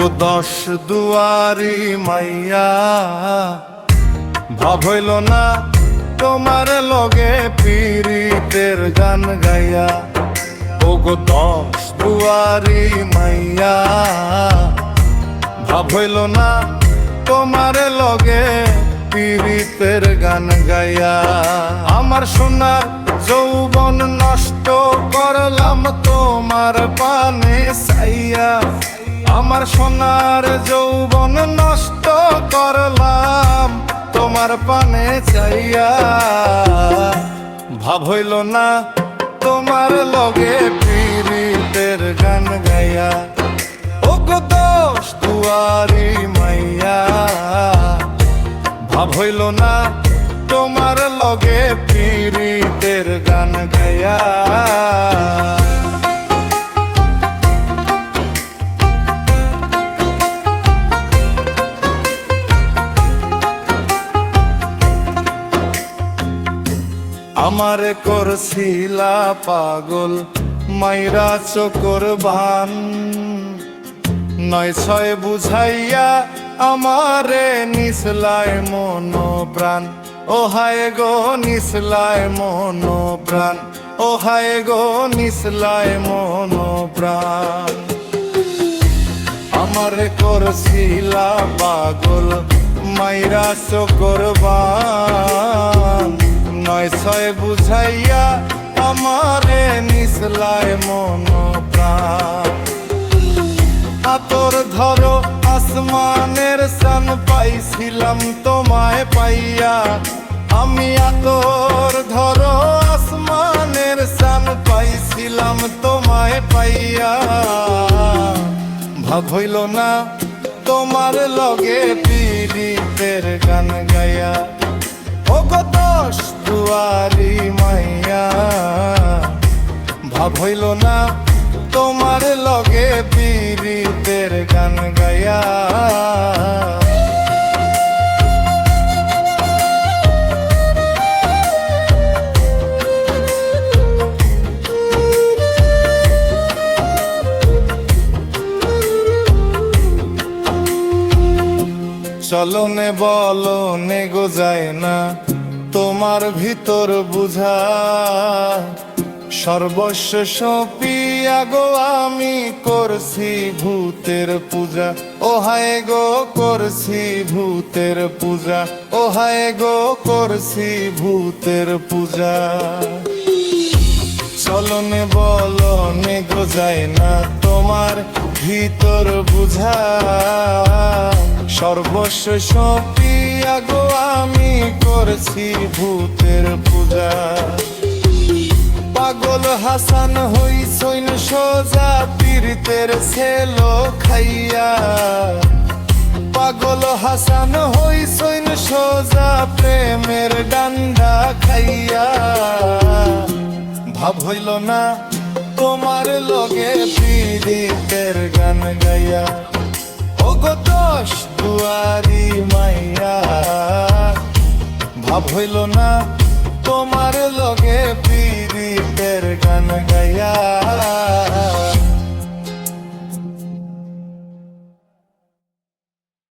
ওগো 10 দুয়ারি মাইয়া, ভাব হইল না তোমার লগে পীড়িতের গান গাইয়া। ওগো 10 দুয়ারি মাইয়া, ভাব হইল না তোমার লগে পীড়িতের গান গাইয়া। আমার সোনার যৌবন নষ্ট করলাম তোমার পানে চাইয়া, আমার সোনার যৌবন নষ্ট করলাম তোমার পানে চাইয়া। ভাব হইল না তোমার লগে পীড়িতের গান গাইয়া। ওগো 10 দুয়ারি মাইয়া, ভাব হইল না তোমার লগে পীড়িতের গান গাইয়া। আমারে করছিলা পাগল মাইরা চোকর বান, 9-6 বুঝাইয়া আমারে নিসলায় মন প্রাণ। ও হায় গো নিসলায় মন প্রাণ, ও হায় গো নিসলায় মন প্রাণ। আমারে করছিলা পাগল মাইরা চোকর বান, 9-6 বুঝাইয়া আমারে নিসলায় মন প্রাণ। আতর ধরো আসমানের চান পাইছিলাম তোমায় পাইয়া, আমি আতর ধরো আসমানের চান পাইছিলাম তোমায় পাইয়া। ভাব হইল না তোমার লগে পীড়িতের গান গাইয়া। ওগো 10 দুয়ারি মাইয়া, ভাব হইল না তোমার লগে পীড়িতের গান গাইয়া। চলনে বলনে গো যায় না তোমার ভিতর বুঝা, সর্বস্ব সপিয়া গো আমি করছি ভূতের পূজা। ও হায় গো করছি ভূতের পূজা, ও হায় গো করছি ভূতের পূজা। চলনে বলনে গো যায় না তোমার ভিতর বুঝা, সর্বস্ব সপিয়া গো আমি করছি ভূতের পূজা। পাগল হাসান হইছইন সোজা পীড়িতের ছেলো খাইয়া, পাগল হাসান হইছইন সোজা প্রেমের ডান্ডা খাইয়া। ভাব হইল না তোমার লগে পীড়িতের গান গাইয়া। ওগো 10 দুয়ারি মাইয়া, ভাব হইল না তোমার লগে পীড়িতের গান গাইয়া।